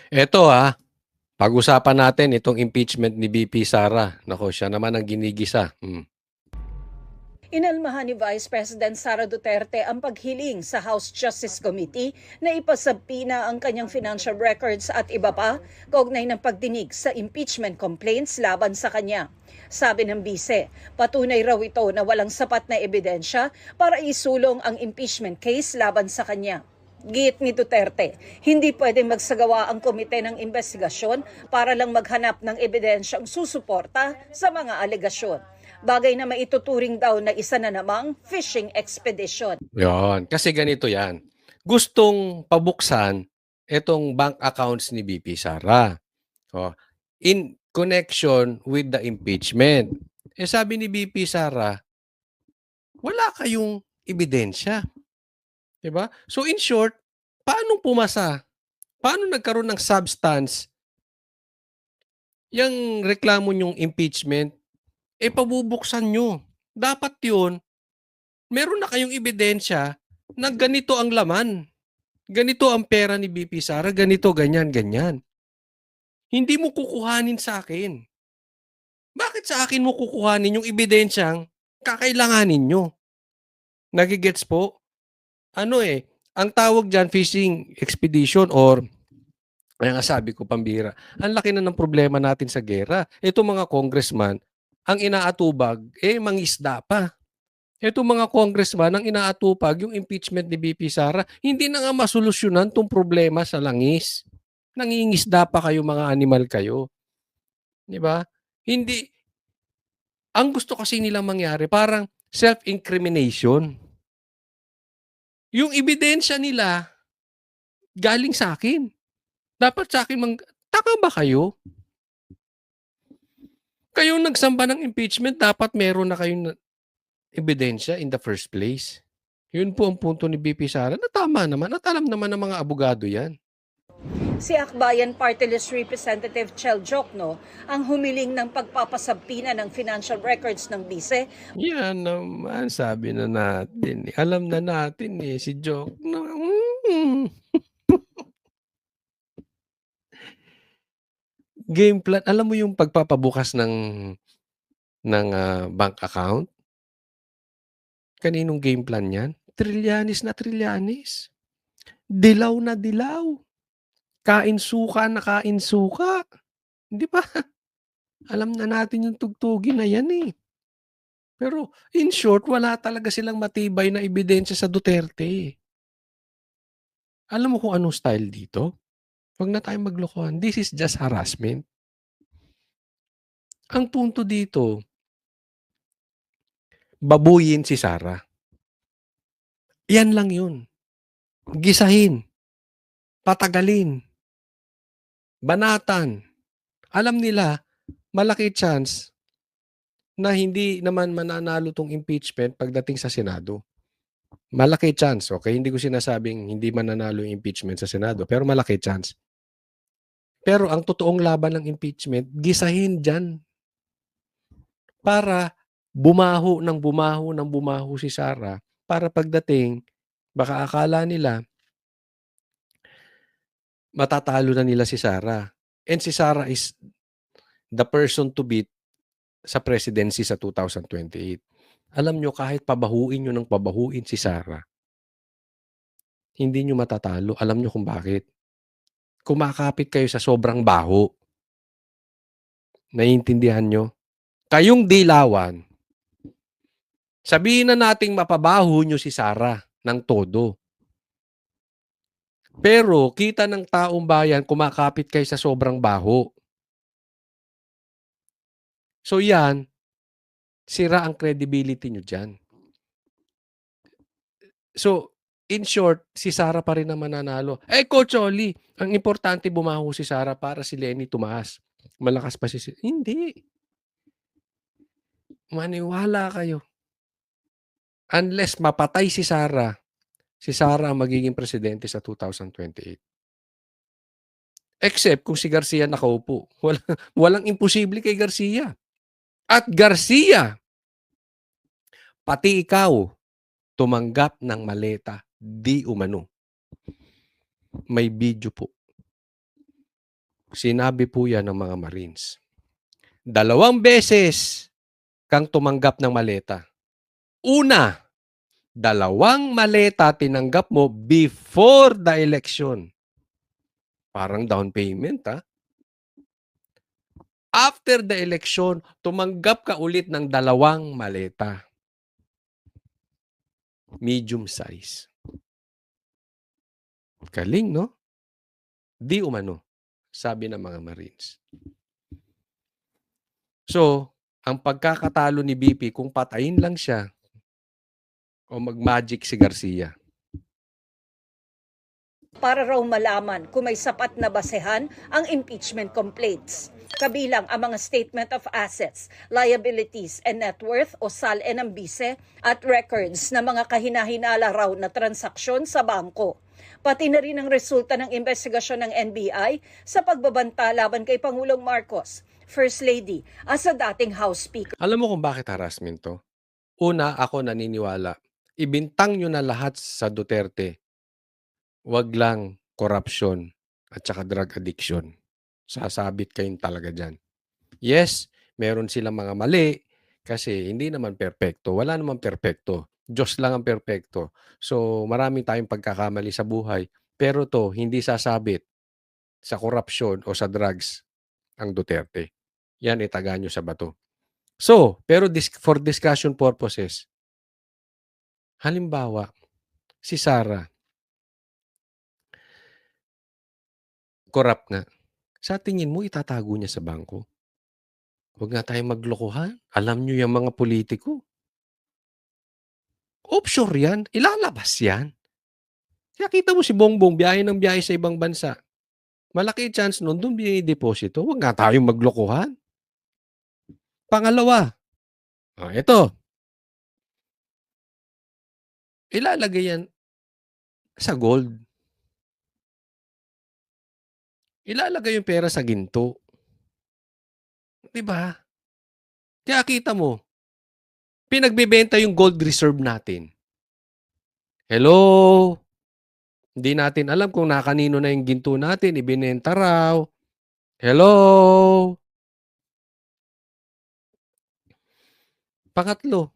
Eto, pag-usapan natin itong impeachment ni VP Sara. Naku, siya naman ang ginigisa. Inalmahan ni Vice President Sara Duterte ang paghiling sa House Justice Committee na ipasabina ang kanyang financial records at iba pa kaugnay ng pagdinig sa impeachment complaints laban sa kanya. Sabi ng bise, patunay raw ito na walang sapat na ebidensya para isulong ang impeachment case laban sa kanya. Giit ni Duterte, hindi pwedeng magsagawa ang komite ng investigasyon para lang maghanap ng ebidensyang susuporta sa mga alegasyon. Bagay na maituturing daw na isa na namang fishing expedition. Yon, kasi ganito yan. Gustong pabuksan itong bank accounts ni VP Sara. Oh, in connection with the impeachment. Sabi ni VP Sara, wala kayong ebidensya. Diba? So in short, paano pumasa? Paano nagkaroon ng substance yung reklamo nyong impeachment? Pabubuksan nyo. Dapat yun, meron na kayong ebidensya na ganito ang laman. Ganito ang pera ni BP Sara, ganito, ganyan, ganyan. Hindi mo kukuhanin sa akin. Bakit sa akin mo kukuhanin yung ebidensyang kakailanganin nyo? Nagigets po? Ang tawag dyan, fishing expedition or kaya nga sabi ko, pambira, ang laki na ng problema natin sa gera. Ito mga congressman, ang inaatubag, mangisda pa. Ito mga congressman, ang inaatupag yung impeachment ni BP Sara, hindi na nga masolusyonan tong problema sa langis. Nangingisda pa kayo, mga animal kayo. Di ba? Hindi, ang gusto kasi nilang mangyari, parang self-incrimination. Yung ebidensya nila, galing sa akin. Dapat sa akin, taka ba kayo? Kayong nagsamba ng impeachment, dapat meron na kayong ebidensya in the first place. Yun po ang punto ni BP Sara na tama naman at alam naman ng mga abogado yan. Si Akbayan Party List Representative Chel Jokno ang humiling ng pagpapasabina ng financial records ng bise. Yan naman, sabi na natin. Alam na natin si Joke. Game plan. Alam mo yung pagpapabukas ng bank account? Kaninong game plan yan? Trilyanis na trilyanis. Dilaw na dilaw. Kain suka na kain suka. Di ba? Alam na natin yung tugtugin na yan Pero in short, wala talaga silang matibay na ebidensya sa Duterte. Alam mo kung anong style dito? Huwag na tayong maglokohan. This is just harassment. Ang punto dito, babuyin si Sara. Yan lang yun. Gisahin. Patagalin. Banatan. Alam nila, malaki chance na hindi naman mananalo tong impeachment pagdating sa Senado. Malaki chance, okay? Hindi ko sinasabing hindi mananalo yung impeachment sa Senado, pero malaki chance. Pero ang totoong laban ng impeachment, gisahin dyan. Para bumaho ng bumaho si Sara para pagdating, baka akala nila matatalo na nila si Sara. And si Sara is the person to beat sa presidency sa 2028. Alam nyo, kahit pabahuin nyo ng pabahuin si Sara, hindi nyo matatalo. Alam nyo kung bakit? Kumakapit kayo sa sobrang baho. Naiintindihan nyo? Kayong dilawan, sabihin na nating mapabaho nyo si Sara ng todo. Pero kita ng taong bayan, kumakapit kayo sa sobrang baho. So yan, sira ang credibility nyo dyan. So, in short, si Sara pa rin ang mananalo. Coach Oli, ang importante bumaho si Sara para si Lenny tumaas. Malakas pa si Hindi. Maniwala kayo. Unless mapatay si Sara ang magiging presidente sa 2028. Except kung si Garcia nakaupo. Walang imposible kay Garcia. At Garcia, pati ikaw, tumanggap ng maleta, di umano. May video po. Sinabi po yan ng mga Marines. 2 beses kang tumanggap ng maleta. Una, 2 maleta tinanggap mo before the election. Parang down payment, ha? After the election, tumanggap ka ulit ng 2 maleta. Medium size. Galing, no? Di umano, sabi ng mga Marines. So, ang pagkakatalo ni BP kung patayin lang siya o mag-magic si Garcia. Para raw malaman kung may sapat na basehan ang impeachment complaints. Kabilang ang mga statement of assets, liabilities, and net worth o SALE ng bise at records na mga kahinahinala raw na transaksyon sa bangko. Pati na rin ang resulta ng investigasyon ng NBI sa pagbabanta laban kay Pangulong Marcos, First Lady, as sa dating House Speaker. Alam mo kung bakit harassment to? Una, ako naniniwala. Ibintang nyo na lahat sa Duterte. Wag lang corruption at saka drug addiction. Sasabit kayong talaga dyan. Yes, meron silang mga mali kasi hindi naman perpekto. Wala naman perpekto. Diyos lang ang perpekto. So, marami tayong pagkakamali sa buhay. Pero to, hindi sasabit sa korupsyon o sa drugs ang Duterte. Yan itaga nyo sa bato. So, pero for discussion purposes, halimbawa, si Sara, corrupt nga. Sa tingin mo, itatago niya sa bangko? Huwag nga tayong maglokohan. Alam nyo yung mga politiko. Offshore yan. Ilalabas yan. Kaya kita mo si Bongbong, biyahe ng biyahe sa ibang bansa. Malaki chance nun, doon binideposito. Huwag nga tayong maglokohan. Pangalawa, ito. Ilalagay yan sa gold. Ilalagay yung pera sa ginto. Diba? Kaya kita mo, pinagbebenta yung gold reserve natin. Hello? Hindi natin alam kung nakanino na yung ginto natin, ibinenta raw. Hello? Pangatlo,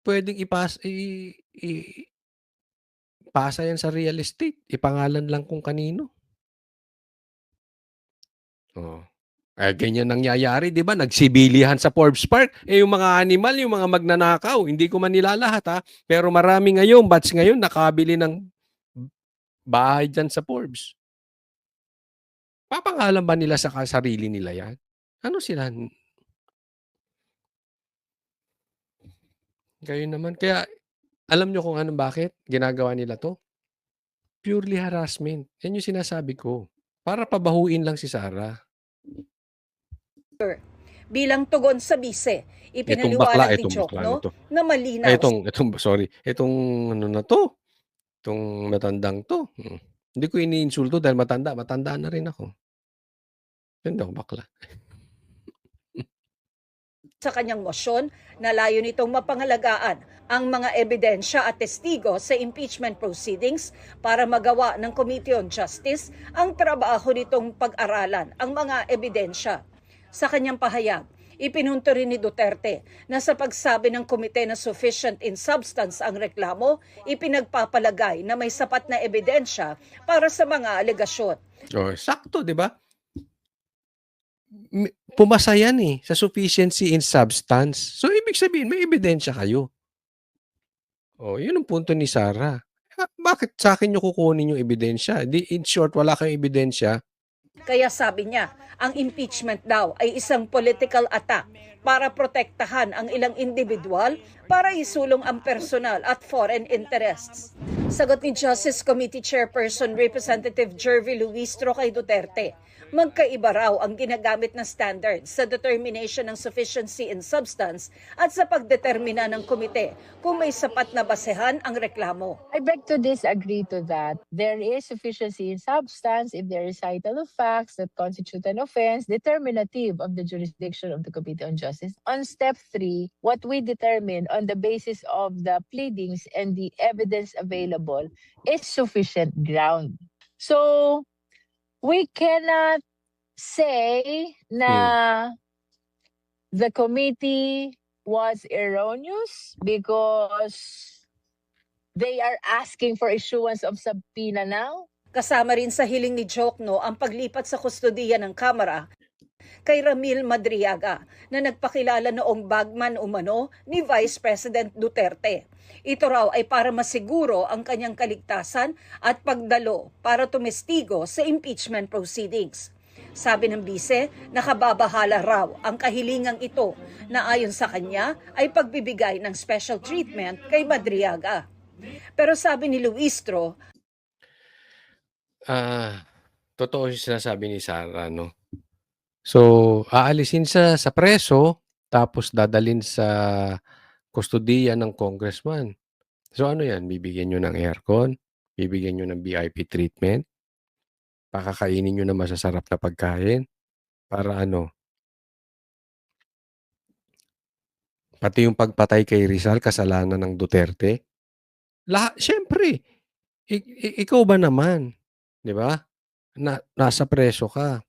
pwedeng ipasa yan sa real estate. Ipangalan lang kung kanino. Oh. Ganyan nangyayari, di ba? Nagsibilihan sa Forbes Park. Yung mga animal, yung mga magnanakaw, hindi ko man nilalahat, ha? Pero marami ngayon, batch ngayon, nakabili ng bahay dyan sa Forbes. Papangalan ba nila sa sarili nila yan? Ano sila? Gayon naman. Kaya, alam nyo kung anong bakit ginagawa nila to? Purely harassment. Yan yung sinasabi ko. Para pabahuin lang si Sara. Bilang tugon sa bise, Itong bakla, ipinaliwanag ni itong bakla Jokno nito. na malinaw. Itong ano na to? Itong matandang to. Hindi ko iniinsulto dahil matanda. Matanda na rin ako. Hindi ako bakla. Sa kanyang mosyon na layo nitong mapangalagaan ang mga ebidensya at testigo sa impeachment proceedings para magawa ng Committee on Justice ang trabaho nitong pag-aralan ang mga ebidensya. Sa kanyang pahayag, ipinunto rin ni Duterte na sa pagsabi ng komite na sufficient in substance ang reklamo, ipinagpapalagay na may sapat na ebidensya para sa mga alegasyon. So, sakto, di ba? Pumasa yan sa sufficiency in substance. So, ibig sabihin, may ebidensya kayo. Yun ang punto ni Sara. Bakit sa akin nyo kukunin yung ebidensya? In short, wala kayong ebidensya. Kaya sabi niya, ang impeachment daw ay isang political attack para protektahan ang ilang individual para isulong ang personal at foreign interests. Sagot ni Justice Committee Chairperson Representative Jervy Luistro kay Duterte, magkaiba raw ang ginagamit na standards sa determination ng sufficiency in substance at sa pagdetermina ng komite kung may sapat na basehan ang reklamo. I beg to disagree to that. There is sufficiency in substance if there is recital of facts that constitute an offense determinative of the jurisdiction of the Committee on Justice. On step 3, what we determine on the basis of the pleadings and the evidence available is sufficient ground. So, We cannot say na the committee was erroneous because they are asking for issuance of subpoena now. Kasama rin sa hiling ni Jokno ang paglipat sa kustodiya ng Kamara kay Ramil Madriaga na nagpakilala noong bagman umano ni Vice President Duterte. Ito raw ay para masiguro ang kanyang kaligtasan at pagdalo para tumestigo sa impeachment proceedings. Sabi ng bise, nakababahala raw ang kahilingang ito na ayon sa kanya ay pagbibigay ng special treatment kay Madriaga. Pero sabi ni Luistro, totoo yung sinasabi ni Sara, no? So, aalisin sa preso, tapos dadalhin sa kustodiya ng congressman. So, ano yan? Bibigyan nyo ng aircon? Bibigyan nyo ng VIP treatment? Pakakainin nyo na masasarap na pagkain? Para ano? Pati yung pagpatay kay Rizal, kasalanan ng Duterte? Siyempre, ikaw ba naman? Di ba? Nasa preso ka.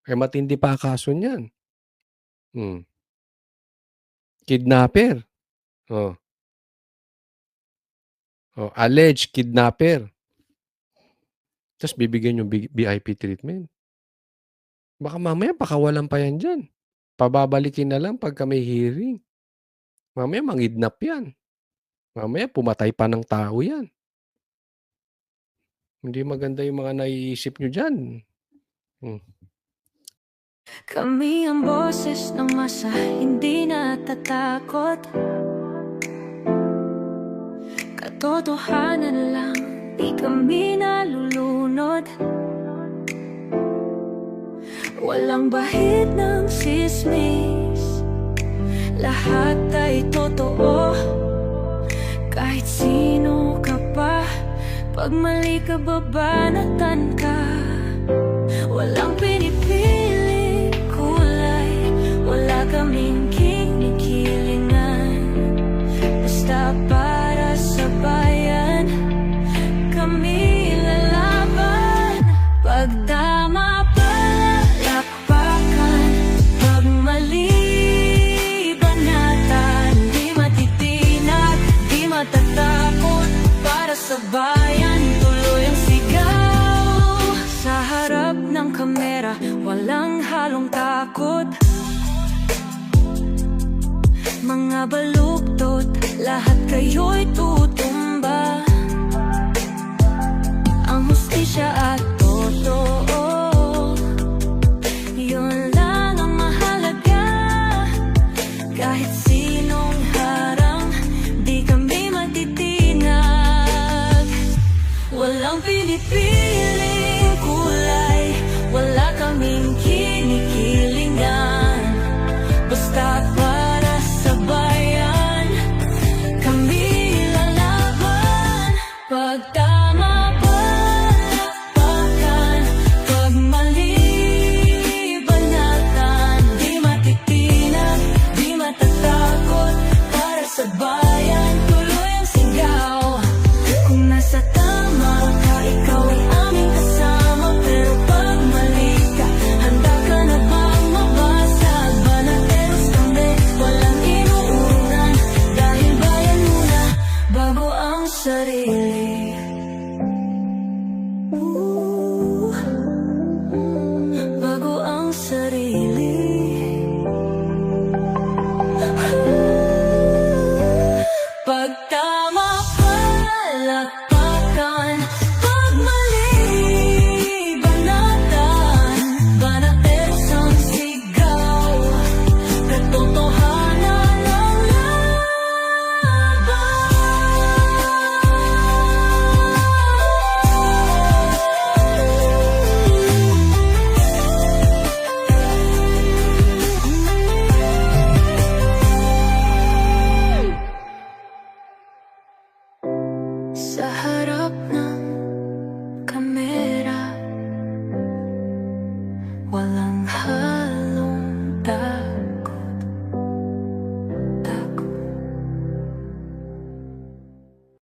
Matindi pa kaso niyan. Kidnapper. Alleged kidnapper. Tapos bibigyan yung VIP treatment. Baka mamaya pakawalan pa yan dyan. Pababalikin na lang pagka may hearing. Mamaya mangidnap yan. Mamaya pumatay pa ng tao yan. Hindi maganda yung mga naiisip nyo dyan. Kami ang boses ng masa, hindi natatakot. Katotohanan lang, di kami nalulunod. Walang bahid ng sismis, lahat ay totoo. Kahit sino ka pa, pag mali ka babanatan ka. Walang pinipili kulay, wala kaming kinikilingan. Basta para sa bayan, kami lalaban. Pag tama palakpakan, pag mali banatan. Di matitinag, di matatakot, para sa bayan tuloy ang sigaw. Sa harap ng kamera, walang halong takot. Mga baluktot, lahat kayo'y tutumba. Ang hustisya at totoo, yun lang ang mahalaga. Kahit sinong harang, di kami matitinag. Walang pinipiling kulay, wala kaming kinikilingan. Basta para sa bayan, kami lalaban. Pag tama palakpakan, pag mali banatan. Di matitinag, di matatakot, para sa bayan tuloy ang sigaw. Kung nasa tama ka, ikaw ay aming kasama. Pero pag mali ka, handa ka na bang mabasag? Banateros kami, walang inuunan. Dahil bayan muna, bago ang sarili. Bago ang sarili. Pag tama palakpakan, pag mali banatan. Banateros ang sigaw, katotohanan ang laban. Sa harap